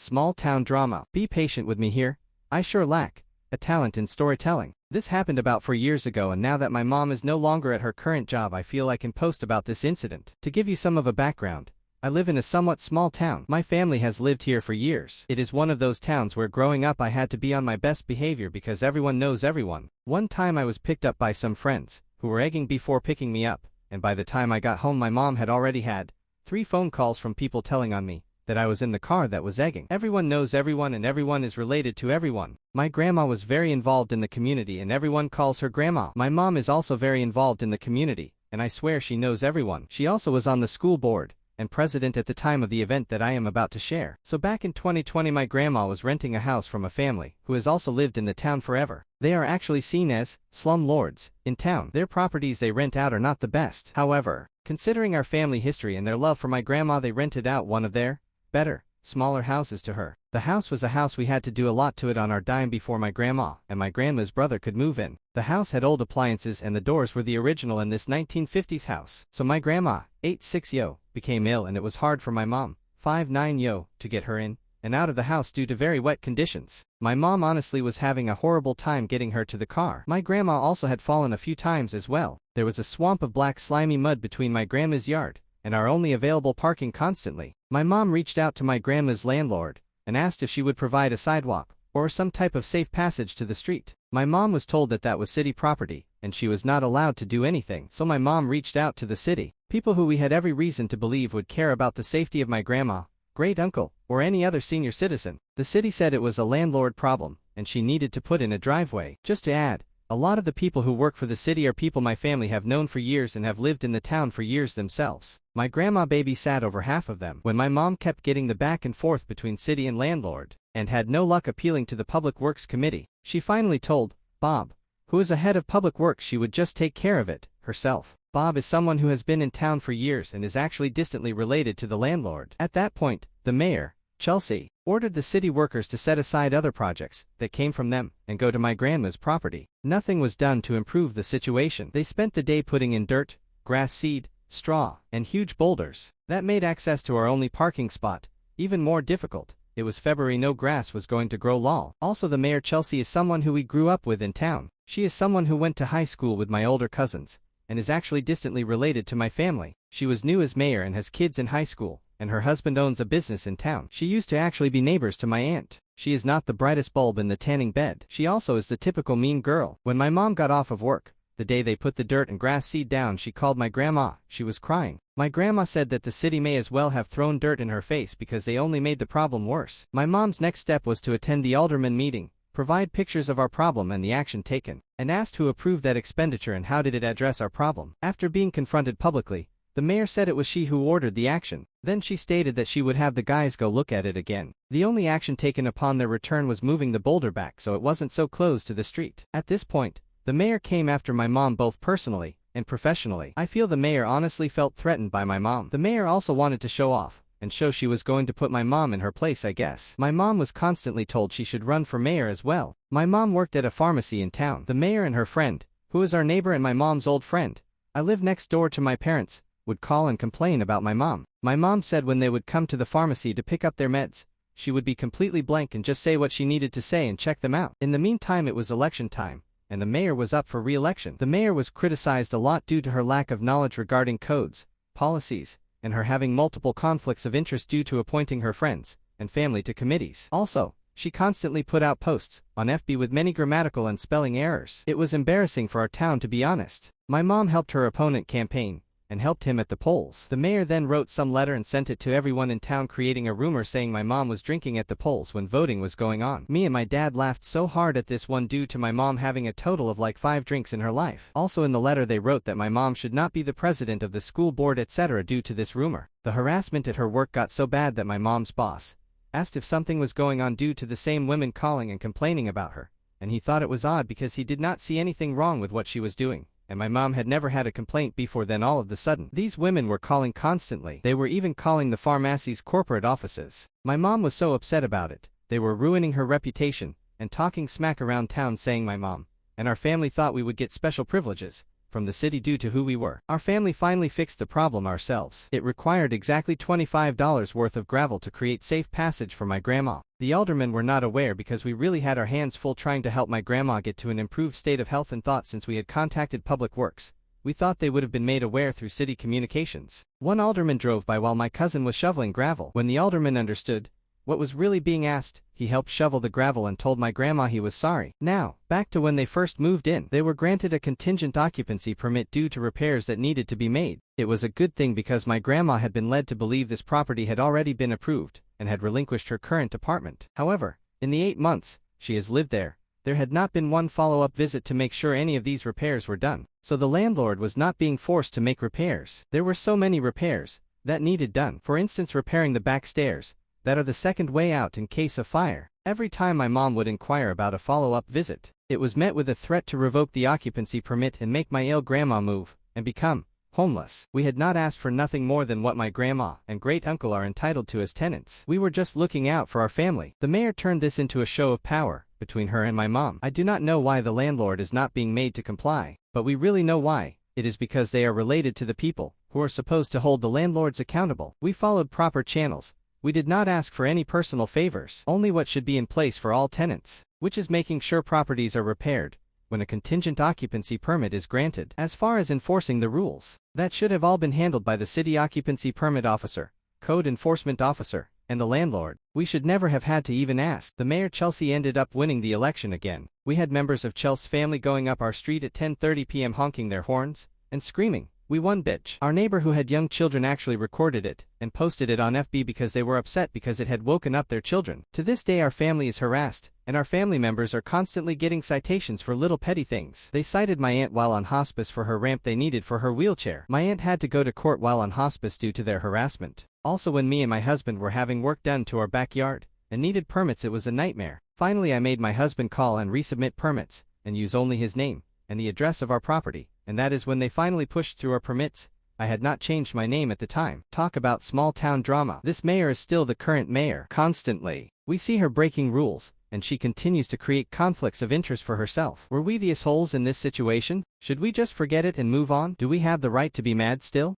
Small town drama. Be patient with me here. I sure lack a talent in storytelling. This happened about 4 years ago, and now that my mom is no longer at her current job, I feel I can post about this incident. To give you some of a background, I live in a somewhat small town. My family has lived here for years. It is one of those towns where growing up I had to be on my best behavior because everyone knows everyone. One time I was picked up by some friends, who were egging before picking me up, and by the time I got home my mom had already had 3 phone calls from people telling on me that I was in the car that was egging. Everyone knows everyone and everyone is related to everyone. My grandma was very involved in the community and everyone calls her grandma. My mom is also very involved in the community, and I swear she knows everyone. She also was on the school board and president at the time of the event that I am about to share. So back in 2020 my grandma was renting a house from a family who has also lived in the town forever. They are actually seen as slum lords in town. Their properties they rent out are not the best. However, considering our family history and their love for my grandma, they rented out one of their better, smaller houses to her. The house was a house we had to do a lot to it on our dime before my grandma and my grandma's brother could move in. The house had old appliances and the doors were the original in this 1950s house. So my grandma, 8'6" yo, became ill and it was hard for my mom, 5'9" yo, to get her in and out of the house due to very wet conditions. My mom honestly was having a horrible time getting her to the car. My grandma also had fallen a few times as well. There was a swamp of black slimy mud between my grandma's yard and our only available parking constantly. My mom reached out to my grandma's landlord and asked if she would provide a sidewalk or some type of safe passage to the street. My mom was told that that was city property and she was not allowed to do anything. So my mom reached out to the city, people who we had every reason to believe would care about the safety of my grandma, great uncle, or any other senior citizen. The city said it was a landlord problem and she needed to put in a driveway. Just to add, a lot of the people who work for the city are people my family have known for years and have lived in the town for years themselves. My grandma babysat over half of them. When my mom kept getting the back and forth between city and landlord, and had no luck appealing to the Public Works Committee, she finally told Bob, who is a head of Public Works, she would just take care of it herself. Bob is someone who has been in town for years and is actually distantly related to the landlord. At that point, the mayor, Chelsea, ordered the city workers to set aside other projects that came from them and go to my grandma's property. Nothing was done to improve the situation. They spent the day putting in dirt, grass seed, straw, and huge boulders. That made access to our only parking spot even more difficult. It was February, no grass was going to grow lol. Also the mayor Chelsea is someone who we grew up with in town. She is someone who went to high school with my older cousins and is actually distantly related to my family. She was new as mayor and has kids in high school, and her husband owns a business in town. She used to actually be neighbors to my aunt. She is not the brightest bulb in the tanning bed. She also is the typical mean girl. When my mom got off of work, the day they put the dirt and grass seed down, she called my grandma. She was crying. My grandma said that the city may as well have thrown dirt in her face because they only made the problem worse. My mom's next step was to attend the alderman meeting, provide pictures of our problem and the action taken, and asked who approved that expenditure and how did it address our problem. After being confronted publicly, the mayor said it was she who ordered the action. Then she stated that she would have the guys go look at it again. The only action taken upon their return was moving the boulder back so it wasn't so close to the street. At this point, the mayor came after my mom both personally and professionally. I feel the mayor honestly felt threatened by my mom. The mayor also wanted to show off and show she was going to put my mom in her place, I guess. My mom was constantly told she should run for mayor as well. My mom worked at a pharmacy in town. The mayor and her friend, who is our neighbor and my mom's old friend, I live next door to my parents, would call and complain about my mom. My mom said when they would come to the pharmacy to pick up their meds, she would be completely blank and just say what she needed to say and check them out. In the meantime it was election time, and the mayor was up for re-election. The mayor was criticized a lot due to her lack of knowledge regarding codes, policies, and her having multiple conflicts of interest due to appointing her friends and family to committees. Also, she constantly put out posts on FB with many grammatical and spelling errors. It was embarrassing for our town, to be honest. My mom helped her opponent campaign and helped him at the polls. The mayor then wrote some letter and sent it to everyone in town, creating a rumor saying my mom was drinking at the polls when voting was going on. Me and my dad laughed so hard at this one due to my mom having a total of like 5 drinks in her life. Also in the letter they wrote that my mom should not be the president of the school board etc. due to this rumor. The harassment at her work got so bad that my mom's boss asked if something was going on due to the same women calling and complaining about her, and he thought it was odd because he did not see anything wrong with what she was doing. And my mom had never had a complaint before then. All of the sudden, these women were calling constantly. They were even calling the pharmacy's corporate offices. My mom was so upset about it. They were ruining her reputation and talking smack around town, saying my mom and our family thought we would get special privileges from the city due to who we were. Our family finally fixed the problem ourselves. It required exactly $25 worth of gravel to create safe passage for my grandma. The aldermen were not aware because we really had our hands full trying to help my grandma get to an improved state of health and thought since we had contacted Public Works. We thought they would have been made aware through city communications. One alderman drove by while my cousin was shoveling gravel. When the alderman understood what was really being asked, he helped shovel the gravel and told my grandma he was sorry. Now, back to when they first moved in. They were granted a contingent occupancy permit due to repairs that needed to be made. It was a good thing because my grandma had been led to believe this property had already been approved and had relinquished her current apartment. However, in the 8 months she has lived there had not been one follow-up visit to make sure any of these repairs were done. So the landlord was not being forced to make repairs. There were so many repairs that needed done. For instance, repairing the back stairs that are the second way out in case of fire. Every time my mom would inquire about a follow-up visit, it was met with a threat to revoke the occupancy permit and make my ill grandma move and become homeless. We had not asked for nothing more than what my grandma and great-uncle are entitled to as tenants. We were just looking out for our family. The mayor turned this into a show of power between her and my mom. I do not know why the landlord is not being made to comply, but we really know why. It is because they are related to the people who are supposed to hold the landlords accountable. We followed proper channels. We did not ask for any personal favors, only what should be in place for all tenants, which is making sure properties are repaired when a contingent occupancy permit is granted. As far as enforcing the rules, that should have all been handled by the city occupancy permit officer, code enforcement officer, and the landlord. We should never have had to even ask. The mayor Chelsea ended up winning the election again. We had members of Chelsea's family going up our street at 10:30 p.m. honking their horns and screaming, "We won, bitch." Our neighbor who had young children actually recorded it and posted it on FB because they were upset because it had woken up their children. To this day our family is harassed, and our family members are constantly getting citations for little petty things. They cited my aunt while on hospice for her ramp they needed for her wheelchair. My aunt had to go to court while on hospice due to their harassment. Also, when me and my husband were having work done to our backyard and needed permits, it was a nightmare. Finally, I made my husband call and resubmit permits and use only his name and the address of our property, and that is when they finally pushed through our permits. I had not changed my name at the time. Talk about small town drama. This mayor is still the current mayor. Constantly, we see her breaking rules, and she continues to create conflicts of interest for herself. Were we the assholes in this situation? Should we just forget it and move on? Do we have the right to be mad still?